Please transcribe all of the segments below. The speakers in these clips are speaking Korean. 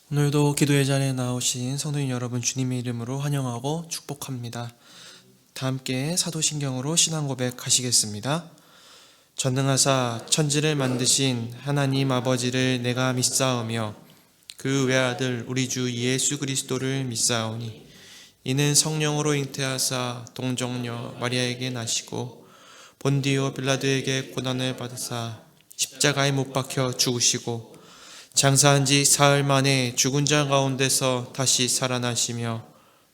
오늘도 기도의 자리에 나오신 성도님 여러분 주님의 이름으로 환영하고 축복합니다. 다 함께 사도신경으로 신앙 고백하시겠습니다. 전능하사 천지를 만드신 하나님 아버지를 내가 믿사오며 그 외아들 우리 주 예수 그리스도를 믿사오니 이는 성령으로 잉태하사 동정녀 마리아에게 나시고 본디오 빌라도에게 고난을 받으사 십자가에 못 박혀 죽으시고 장사한 지 사흘 만에 죽은 자 가운데서 다시 살아나시며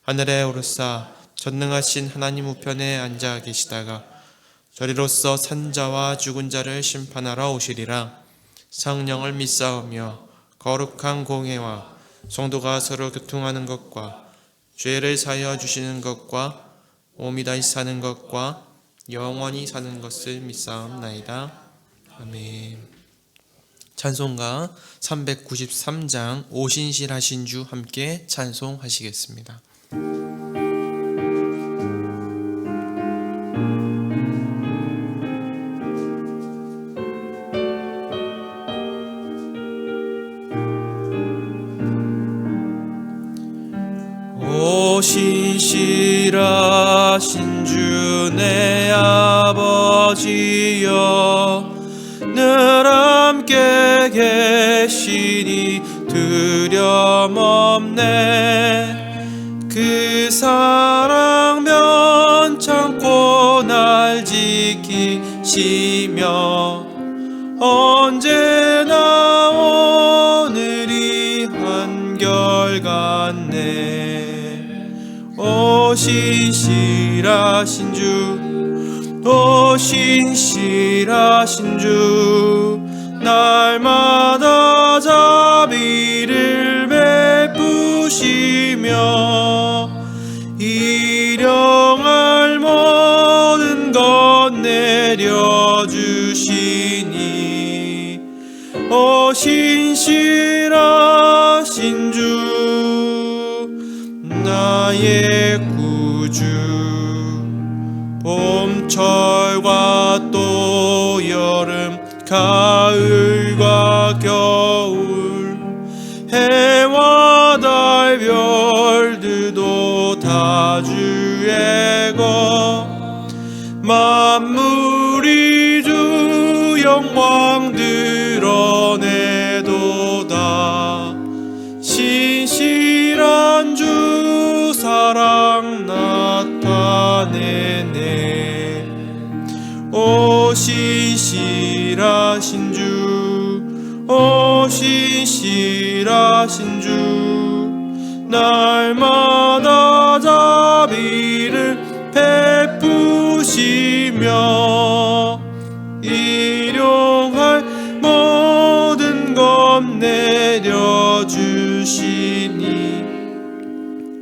하늘에 오르사 전능하신 하나님 우편에 앉아 계시다가 저리로서 산 자와 죽은 자를 심판하러 오시리라. 성령을 믿사오며 거룩한 공회와 성도가 서로 교통하는 것과 죄를 사하여 주시는 것과 몸이 다시 사는 것과 영원히 사는 것을 믿사옵나이다. 아멘. 찬송가 393장 오신실하신 주 함께 찬송하시겠습니다. 오신실하신 주 내 아버지여 늘 함께 계시니 두려움없네. 그 사랑 면찮고 날 지키시며 언제나 오늘이 한결같네. 오신실하신 주 오신실하신 주 날마다 자비를 베푸시며 일용할 모든 것 내려주시니 오신실하신 주 나의 구주 봄철과 또 여름 가을과 겨울 해와 달 별들도 다 주의 것 만물이 주 영광 드러내도다. 신실한 주 사랑 나타내네. 오신실하신 주 오신실하신 주 날마다 자비를 베푸시며 일용할 모든 것 내려주시니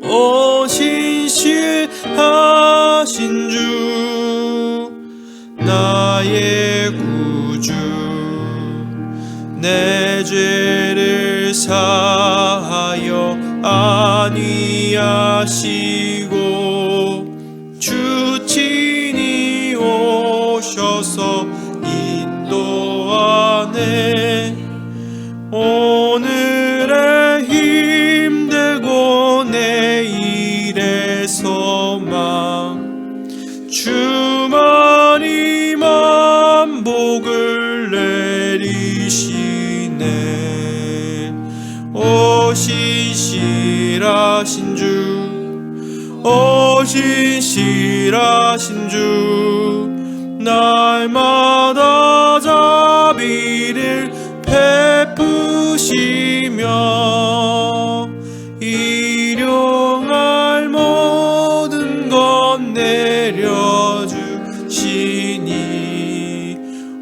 오신실하신 주 나의 구주 내 죄를 사하여 안위하시고 주 친히 오셔서 인도하네. 오늘의 힘들고 내일의 소망 주만이 만복을 내리시네. 오신실하신 주 오신실하신 주 날마다 자비를 베푸시며 일용할 모든 것 내려주시니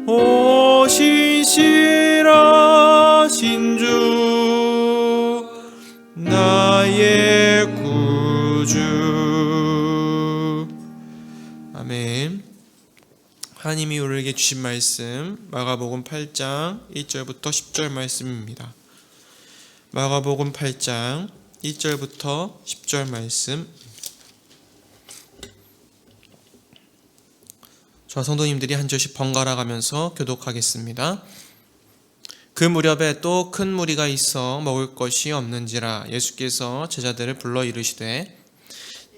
오신실하신 주 나의 구주. 아멘. 하나님이 우리에게 주신 말씀 마가복음 8장 1절부터 10절 말씀입니다. 마가복음 8장 1절부터 10절 말씀. 저와 성도님들이 한 절씩 번갈아 가면서 교독하겠습니다. 그 무렵에 또 큰 무리가 있어 먹을 것이 없는지라 예수께서 제자들을 불러 이르시되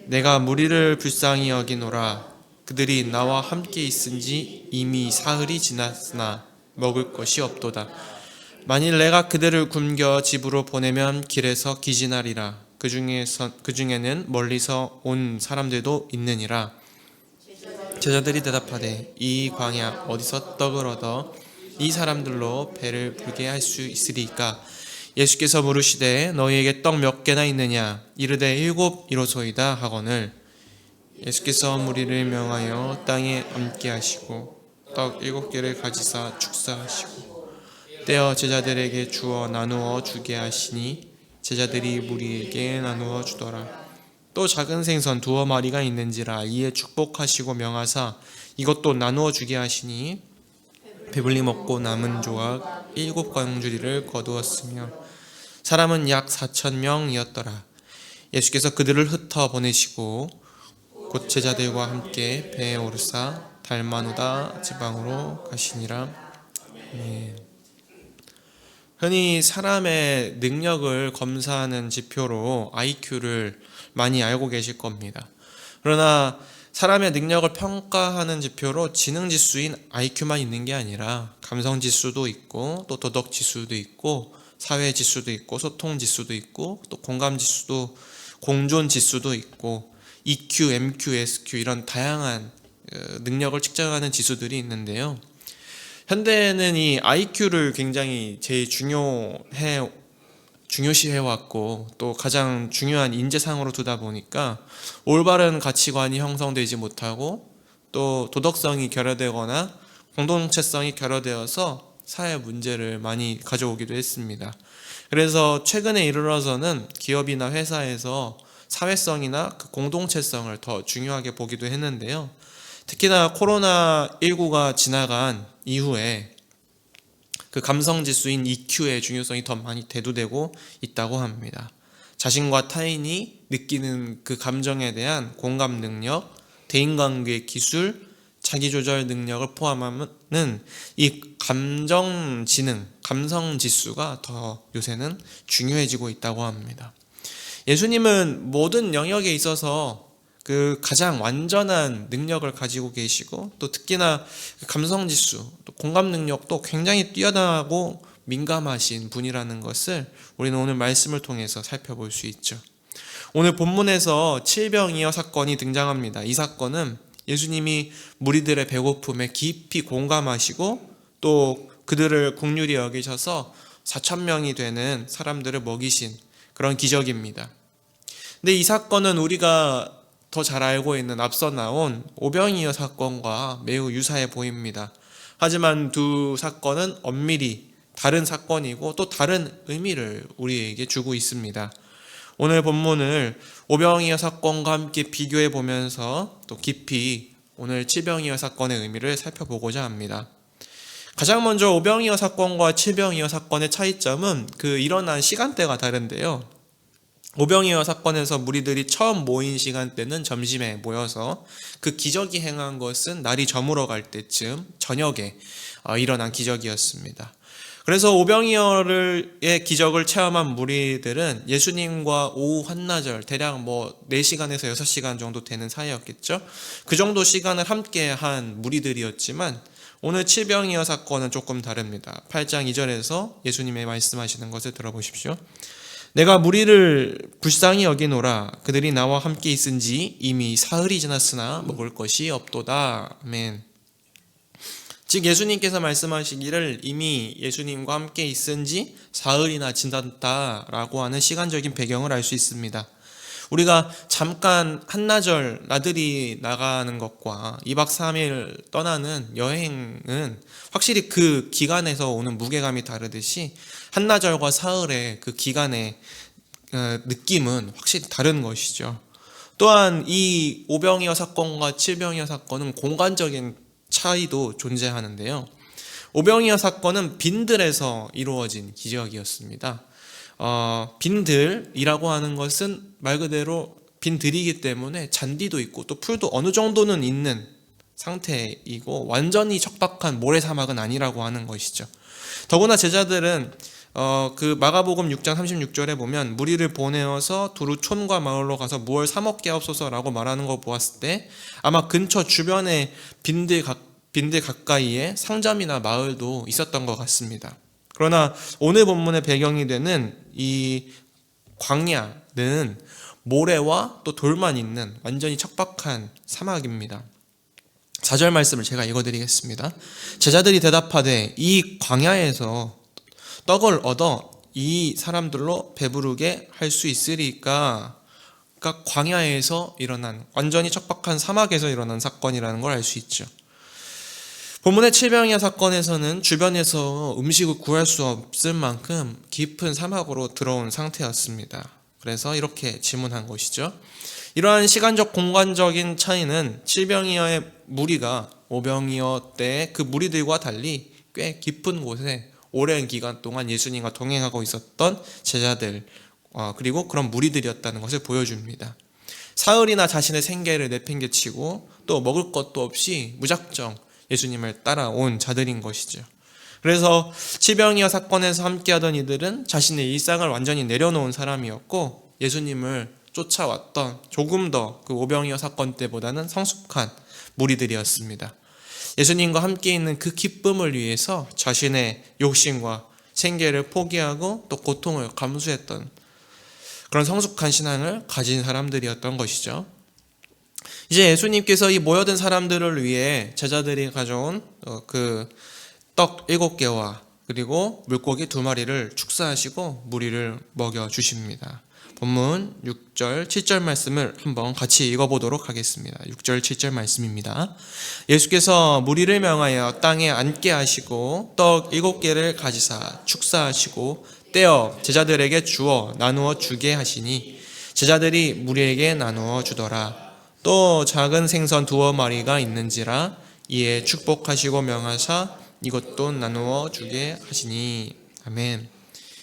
내가 무리를 불쌍히 여기노라. 그들이 나와 함께 있은지 이미 사흘이 지났으나 먹을 것이 없도다. 만일 내가 그들을 굶겨 집으로 보내면 길에서 기진하리라. 그중에는 멀리서 온 사람들도 있느니라. 제자들이 대답하되 이 광야 어디서 떡을 얻어 이 사람들로 배를 불게 할 수 있으리까? 예수께서 물으시되 너희에게 떡 몇 개나 있느냐? 이르되 7 이로소이다 하거늘 예수께서 무리를 명하여 땅에 앉게 하시고 떡 7개를 가지사 축사하시고 떼어 제자들에게 주어 나누어 주게 하시니 제자들이 무리에게 나누어 주더라. 또 작은 생선 2마리가 있는지라 이에 축복하시고 명하사 이것도 나누어 주게 하시니 배불리 먹고 남은 조각 7 광주리를 거두었으며 사람은 약 4,000명이었더라. 예수께서 그들을 흩어 보내시고 곧 제자들과 함께 배에 오르사 달마누다 지방으로 가시니라. 흔히 사람의 능력을 검사하는 지표로 IQ를 많이 알고 계실 겁니다. 그러나 사람의 능력을 평가하는 지표로 지능지수인 IQ만 있는 게 아니라 감성지수도 있고 또 도덕지수도 있고 사회지수도 있고 소통지수도 있고 또 공감지수도 공존지수도 있고 EQ, MQ, SQ 이런 다양한 능력을 측정하는 지수들이 있는데요. 현대에는 이 IQ를 굉장히 제일 중요시해왔고 또 가장 중요한 인재상으로 두다 보니까 올바른 가치관이 형성되지 못하고 또 도덕성이 결여되거나 공동체성이 결여되어서 사회 문제를 많이 가져오기도 했습니다. 그래서 최근에 이르러서는 기업이나 회사에서 사회성이나 그 공동체성을 더 중요하게 보기도 했는데요. 특히나 코로나19가 지나간 이후에 그 감성지수인 EQ의 중요성이 더 많이 대두되고 있다고 합니다. 자신과 타인이 느끼는 그 감정에 대한 공감 능력, 대인관계 기술, 자기조절 능력을 포함하는 이 감정지능, 감성지수가 더 요새는 중요해지고 있다고 합니다. 예수님은 모든 영역에 있어서 그 가장 완전한 능력을 가지고 계시고 또 특히나 감성지수, 또 공감 능력도 굉장히 뛰어나고 민감하신 분이라는 것을 우리는 오늘 말씀을 통해서 살펴볼 수 있죠. 오늘 본문에서 칠병이어 사건이 등장합니다. 이 사건은 예수님이 무리들의 배고픔에 깊이 공감하시고 또 그들을 긍휼히 여기셔서 4,000명이 되는 사람들을 먹이신 그런 기적입니다. 근데 이 사건은 우리가 더 잘 알고 있는 앞서 나온 오병이어 사건과 매우 유사해 보입니다. 하지만 두 사건은 엄밀히 다른 사건이고 또 다른 의미를 우리에게 주고 있습니다. 오늘 본문을 오병이어 사건과 함께 비교해 보면서 또 깊이 오늘 칠병이어 사건의 의미를 살펴보고자 합니다. 가장 먼저 오병이어 사건과 칠병이어 사건의 차이점은 그 일어난 시간대가 다른데요. 오병이어 사건에서 무리들이 처음 모인 시간대는 점심에 모여서 그 기적이 행한 것은 날이 저물어 갈 때쯤 저녁에 일어난 기적이었습니다. 그래서 오병이어의 기적을 체험한 무리들은 예수님과 오후 한나절 대략 4시간에서 6시간 정도 되는 사이였겠죠. 그 정도 시간을 함께 한 무리들이었지만 오늘 칠병이어 사건은 조금 다릅니다. 8장 2절에서 예수님의 말씀하시는 것을 들어보십시오. 내가 무리를 불쌍히 여기노라. 그들이 나와 함께 있은지 이미 사흘이 지났으나 먹을 것이 없도다. 아멘. 즉 예수님께서 말씀하시기를 이미 예수님과 함께 있은지 사흘이나 지났다라고 하는 시간적인 배경을 알 수 있습니다. 우리가 잠깐 한나절 나들이 나가는 것과 2박 3일 떠나는 여행은 확실히 그 기간에서 오는 무게감이 다르듯이 한나절과 사흘의 그 기간의 느낌은 확실히 다른 것이죠. 또한 이 오병이어 사건과 칠병이어 사건은 공간적인 차이도 존재하는데요. 오병이어 사건은 빈들에서 이루어진 기적이었습니다. 빈들이라고 하는 것은 말 그대로 빈들이기 때문에 잔디도 있고 또 풀도 어느 정도는 있는 상태이고 완전히 척박한 모래사막은 아니라고 하는 것이죠. 더구나 제자들은 그 마가복음 6장 36절에 보면 무리를 보내어서 두루 촌과 마을로 가서 무엇 사 먹게 하옵소서라고 말하는 거 보았을 때 아마 근처 주변에 빈들 가까이에 상점이나 마을도 있었던 것 같습니다. 그러나 오늘 본문의 배경이 되는 이 광야는 모래와 또 돌만 있는 완전히 척박한 사막입니다. 4절 말씀을 제가 읽어드리겠습니다. 제자들이 대답하되 이 광야에서 떡을 얻어 이 사람들로 배부르게 할 수 있으리까? 그러니까 광야에서 일어난, 완전히 척박한 사막에서 일어난 사건이라는 걸 알 수 있죠. 본문의 칠병이야 사건에서는 주변에서 음식을 구할 수 없을 만큼 깊은 사막으로 들어온 상태였습니다. 그래서 이렇게 질문한 것이죠. 이러한 시간적 공간적인 차이는 칠병이어의 무리가 오병이어 때의 그 무리들과 달리 꽤 깊은 곳에 오랜 기간 동안 예수님과 동행하고 있었던 제자들 그리고 그런 무리들이었다는 것을 보여줍니다. 사흘이나 자신의 생계를 내팽개치고 또 먹을 것도 없이 무작정 예수님을 따라온 자들인 것이죠. 그래서 칠병이어 사건에서 함께하던 이들은 자신의 일상을 완전히 내려놓은 사람이었고 예수님을 쫓아왔던 조금 더 그 오병이어 사건 때보다는 성숙한 무리들이었습니다. 예수님과 함께 있는 그 기쁨을 위해서 자신의 욕심과 생계를 포기하고 또 고통을 감수했던 그런 성숙한 신앙을 가진 사람들이었던 것이죠. 이제 예수님께서 이 모여든 사람들을 위해 제자들이 가져온 그 떡 7개와 그리고 물고기 2마리를 축사하시고 무리를 먹여주십니다. 본문 6절, 7절 말씀을 한번 같이 읽어보도록 하겠습니다. 6절, 7절 말씀입니다. 예수께서 무리를 명하여 땅에 앉게 하시고 떡 7개를 가지사 축사하시고 떼어 제자들에게 주어 나누어 주게 하시니 제자들이 무리에게 나누어 주더라. 또 작은 생선 2마리가 있는지라 이에 축복하시고 명하사 이것도 나누어 주게 하시니. 아멘.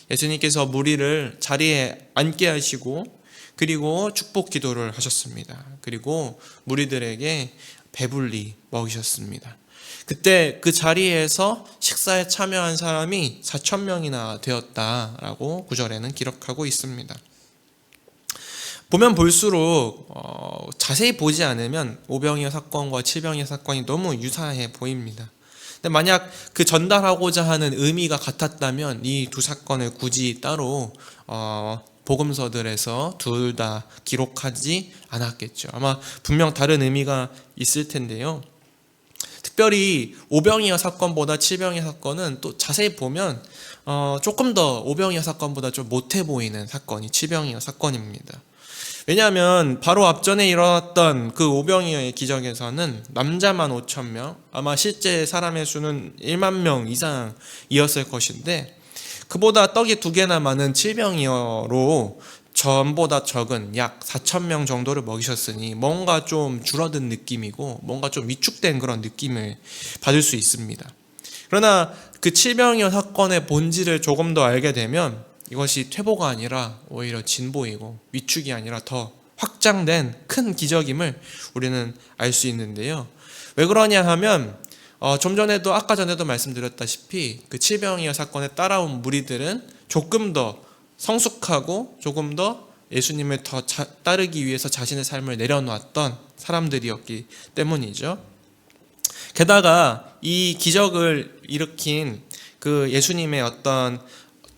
예수님께서 무리를 자리에 앉게 하시고 그리고 축복 기도를 하셨습니다. 그리고 무리들에게 배불리 먹이셨습니다. 그때 그 자리에서 식사에 참여한 사람이 4,000명이나 되었다라고 9절에는 기록하고 있습니다. 보면 볼수록 자세히 보지 않으면 오병이어 사건과 칠병이어 사건이 너무 유사해 보입니다. 근데 만약 그 전달하고자 하는 의미가 같았다면 이 두 사건을 굳이 따로 복음서들에서 둘 다 기록하지 않았겠죠. 아마 분명 다른 의미가 있을 텐데요. 특별히 오병이어 사건보다 칠병이어 사건은 또 자세히 보면 조금 더 오병이어 사건보다 좀 못해 보이는 사건이 칠병이어 사건입니다. 왜냐하면 바로 앞전에 일어났던 그 오병이어의 기적에서는 남자만 5,000명, 아마 실제 사람의 수는 1만 명 이상이었을 것인데 그보다 떡이 2개나 많은 칠병이어로 전보다 적은 약 4,000명 정도를 먹이셨으니 뭔가 좀 줄어든 느낌이고 뭔가 좀 위축된 그런 느낌을 받을 수 있습니다. 그러나 그 칠병이어 사건의 본질을 조금 더 알게 되면 이것이 퇴보가 아니라 오히려 진보이고 위축이 아니라 더 확장된 큰 기적임을 우리는 알 수 있는데요. 왜 그러냐 하면 좀 전에도 아까 전에도 말씀드렸다시피 그 칠병이어 사건에 따라온 무리들은 조금 더 성숙하고 조금 더 예수님을 더 따르기 위해서 자신의 삶을 내려놓았던 사람들이었기 때문이죠. 게다가 이 기적을 일으킨 그 예수님의 어떤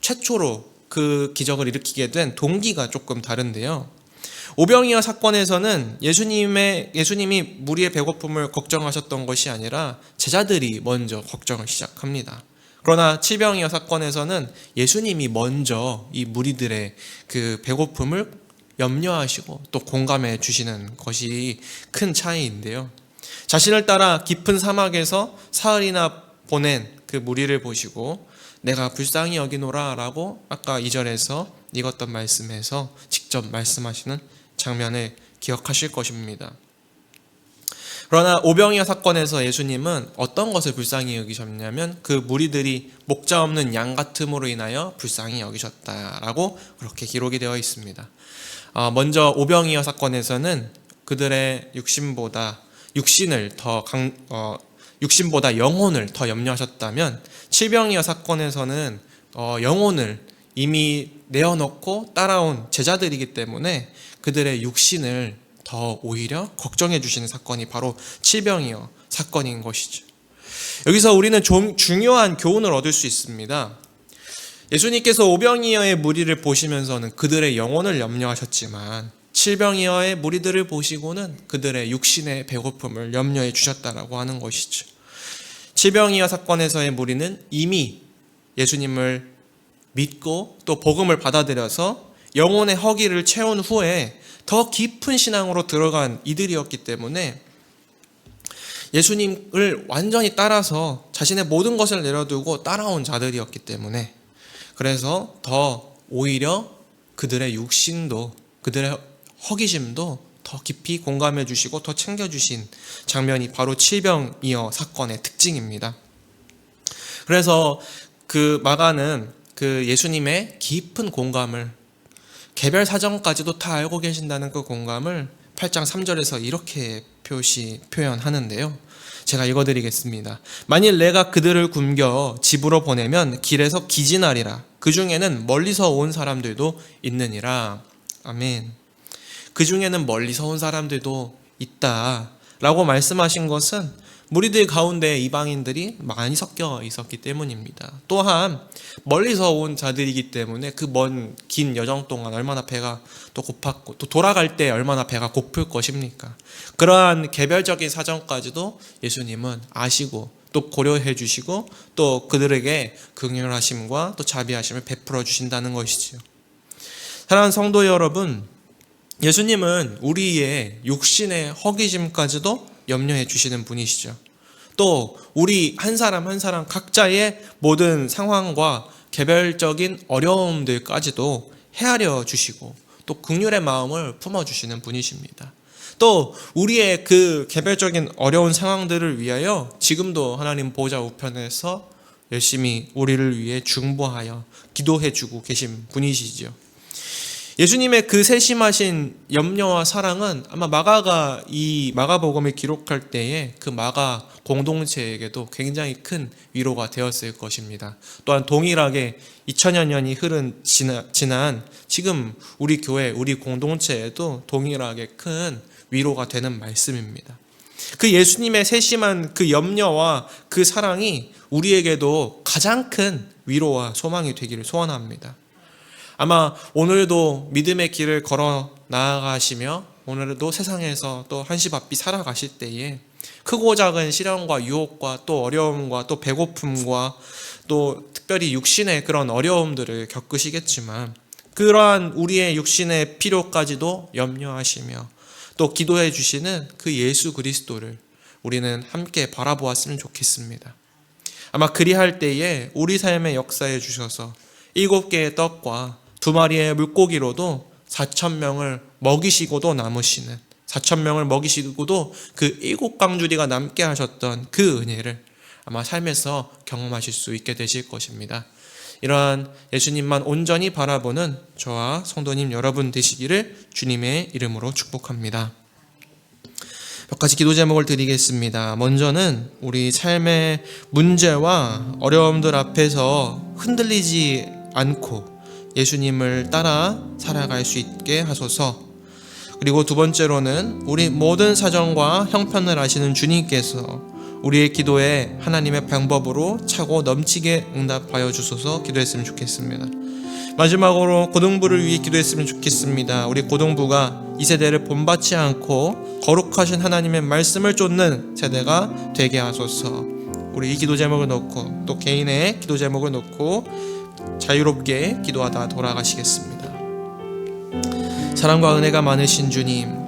최초로 그 기적을 일으키게 된 동기가 조금 다른데요. 오병이어 사건에서는 예수님이 무리의 배고픔을 걱정하셨던 것이 아니라 제자들이 먼저 걱정을 시작합니다. 그러나 칠병이어 사건에서는 예수님이 먼저 이 무리들의 그 배고픔을 염려하시고 또 공감해 주시는 것이 큰 차이인데요. 자신을 따라 깊은 사막에서 사흘이나 보낸 그 무리를 보시고 내가 불쌍히 여기노라 라고 아까 2절에서 읽었던 말씀에서 직접 말씀하시는 장면을 기억하실 것입니다. 그러나 오병이어 사건에서 예수님은 어떤 것을 불쌍히 여기셨냐면 그 무리들이 목자 없는 양 같음으로 인하여 불쌍히 여기셨다라고 그렇게 기록이 되어 있습니다. 먼저 오병이어 사건에서는 그들의 육신보다 육신을 육신보다 영혼을 더 염려하셨다면 칠병이어 사건에서는 영혼을 이미 내어놓고 따라온 제자들이기 때문에 그들의 육신을 더 오히려 걱정해 주시는 사건이 바로 칠병이어 사건인 것이죠. 여기서 우리는 좀 중요한 교훈을 얻을 수 있습니다. 예수님께서 오병이어의 무리를 보시면서는 그들의 영혼을 염려하셨지만 칠병이어의 무리들을 보시고는 그들의 육신의 배고픔을 염려해 주셨다라고 하는 것이죠. 칠병이어 사건에서의 무리는 이미 예수님을 믿고 또 복음을 받아들여서 영혼의 허기를 채운 후에 더 깊은 신앙으로 들어간 이들이었기 때문에 예수님을 완전히 따라서 자신의 모든 것을 내려두고 따라온 자들이었기 때문에 그래서 더 오히려 그들의 육신도 그들의 허기짐도 더 깊이 공감해 주시고 더 챙겨주신 장면이 바로 칠병이어 사건의 특징입니다. 그래서 그 마가는 그 예수님의 깊은 공감을 개별 사정까지도 다 알고 계신다는 그 공감을 8장 3절에서 이렇게 표현하는데요. 제가 읽어드리겠습니다. 만일 내가 그들을 굶겨 집으로 보내면 길에서 기진하리라. 그 중에는 멀리서 온 사람들도 있느니라. 아멘. 그 중에는 멀리서 온 사람들도 있다라고 말씀하신 것은 무리들 가운데 이방인들이 많이 섞여 있었기 때문입니다. 또한 멀리서 온 자들이기 때문에 그 먼 긴 여정 동안 얼마나 배가 또 고팠고 또 돌아갈 때 얼마나 배가 고플 것입니까? 그러한 개별적인 사정까지도 예수님은 아시고 또 고려해 주시고 또 그들에게 긍휼하심과 또 자비하심을 베풀어 주신다는 것이지요. 사랑하는 성도 여러분, 예수님은 우리의 육신의 허기짐까지도 염려해 주시는 분이시죠. 또 우리 한 사람 한 사람 각자의 모든 상황과 개별적인 어려움들까지도 헤아려 주시고 또 긍휼의 마음을 품어 주시는 분이십니다. 또 우리의 그 개별적인 어려운 상황들을 위하여 지금도 하나님 보좌 우편에서 열심히 우리를 위해 중보하여 기도해 주고 계신 분이시죠. 예수님의 그 세심하신 염려와 사랑은 아마 마가가 이 마가복음을 기록할 때에 그 마가 공동체에게도 굉장히 큰 위로가 되었을 것입니다. 또한 동일하게 2000여 년이 지난 지금 우리 교회, 우리 공동체에도 동일하게 큰 위로가 되는 말씀입니다. 그 예수님의 세심한 그 염려와 그 사랑이 우리에게도 가장 큰 위로와 소망이 되기를 소원합니다. 아마 오늘도 믿음의 길을 걸어 나아가시며 오늘도 세상에서 또 한시바삐 살아가실 때에 크고 작은 시련과 유혹과 또 어려움과 또 배고픔과 또 특별히 육신의 그런 어려움들을 겪으시겠지만 그러한 우리의 육신의 필요까지도 염려하시며 또 기도해 주시는 그 예수 그리스도를 우리는 함께 바라보았으면 좋겠습니다. 아마 그리할 때에 우리 삶의 역사에 주셔서 7개의 떡과 2마리의 물고기로도 4,000명을 먹이시고도 남으시는 4,000명을 먹이시고도 그 7강주리가 남게 하셨던 그 은혜를 아마 삶에서 경험하실 수 있게 되실 것입니다. 이러한 예수님만 온전히 바라보는 저와 성도님 여러분 되시기를 주님의 이름으로 축복합니다. 몇 가지 기도 제목을 드리겠습니다. 먼저는 우리 삶의 문제와 어려움들 앞에서 흔들리지 않고 예수님을 따라 살아갈 수 있게 하소서. 그리고 두 번째로는 우리 모든 사정과 형편을 아시는 주님께서 우리의 기도에 하나님의 방법으로 차고 넘치게 응답하여 주소서 기도했으면 좋겠습니다. 마지막으로 고등부를 위해 기도했으면 좋겠습니다. 우리 고등부가 이 세대를 본받지 않고 거룩하신 하나님의 말씀을 쫓는 세대가 되게 하소서. 우리 이 기도 제목을 놓고 또 개인의 기도 제목을 놓고 자유롭게 기도하다 돌아가시겠습니다. 사랑과 은혜가 많으신 주님,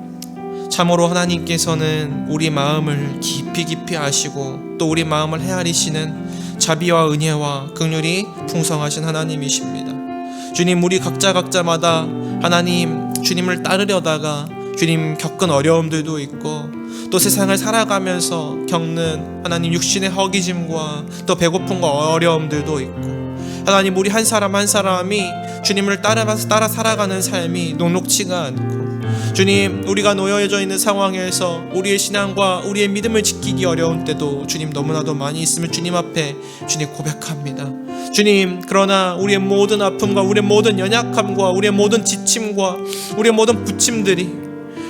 참으로 하나님께서는 우리 마음을 깊이 아시고 또 우리 마음을 헤아리시는 자비와 은혜와 긍휼이 풍성하신 하나님이십니다. 주님, 우리 각자마다 하나님 주님을 따르려다가 주님 겪은 어려움들도 있고 또 세상을 살아가면서 겪는 하나님 육신의 허기짐과 또 배고픔과 어려움들도 있고 하나님 우리 한 사람 한 사람이 주님을 따라 살아가는 삶이 녹록치가 않고 주님, 우리가 놓여져 있는 상황에서 우리의 신앙과 우리의 믿음을 지키기 어려운 때도 주님 너무나도 많이 있으면 주님 앞에 주님 고백합니다. 주님, 그러나 우리의 모든 아픔과 우리의 모든 연약함과 우리의 모든 지침과 우리의 모든 부침들이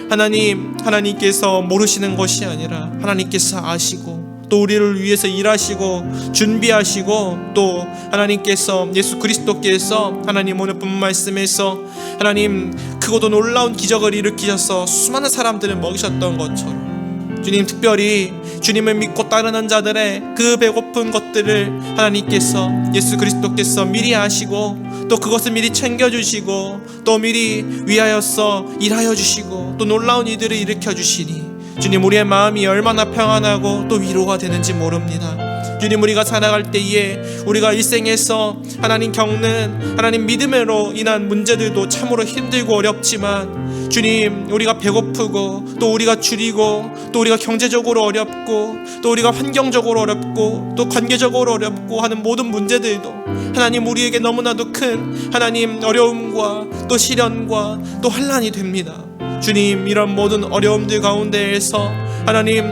하나님께서 모르시는 것이 아니라 하나님께서 아시고 또 우리를 위해서 일하시고 준비하시고 또 하나님께서 예수 그리스도께서 하나님 오늘 본 말씀에서 하나님 크고도 놀라운 기적을 일으키셔서 수많은 사람들을 먹이셨던 것처럼 주님, 특별히 주님을 믿고 따르는 자들의 그 배고픈 것들을 하나님께서 예수 그리스도께서 미리 아시고 또 그것을 미리 챙겨주시고 또 미리 위하여서 일하여 주시고 또 놀라운 일들을 일으켜 주시니 주님, 우리의 마음이 얼마나 평안하고 또 위로가 되는지 모릅니다. 주님, 우리가 살아갈 때에 우리가 일생에서 하나님 겪는 하나님 믿음으로 인한 문제들도 참으로 힘들고 어렵지만 주님, 우리가 배고프고 또 우리가 줄이고 또 우리가 경제적으로 어렵고 또 우리가 환경적으로 어렵고 또 관계적으로 어렵고 하는 모든 문제들도 하나님 우리에게 너무나도 큰 하나님 어려움과 또 시련과 또 환난이 됩니다. 주님, 이런 모든 어려움들 가운데에서 하나님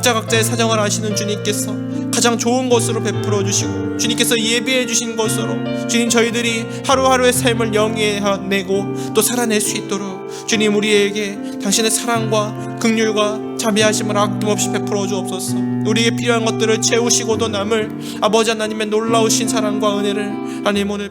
각자의 사정을 아시는 주님께서 가장 좋은 것으로 베풀어 주시고 주님께서 예비해 주신 것으로 주님, 저희들이 하루하루의 삶을 영위해내고 또 살아낼 수 있도록 주님, 우리에게 당신의 사랑과 긍휼과 자비하심을 아낌없이 베풀어 주옵소서. 우리에게 필요한 것들을 채우시고 또 남을 아버지 하나님의 놀라우신 사랑과 은혜를 하나님 오늘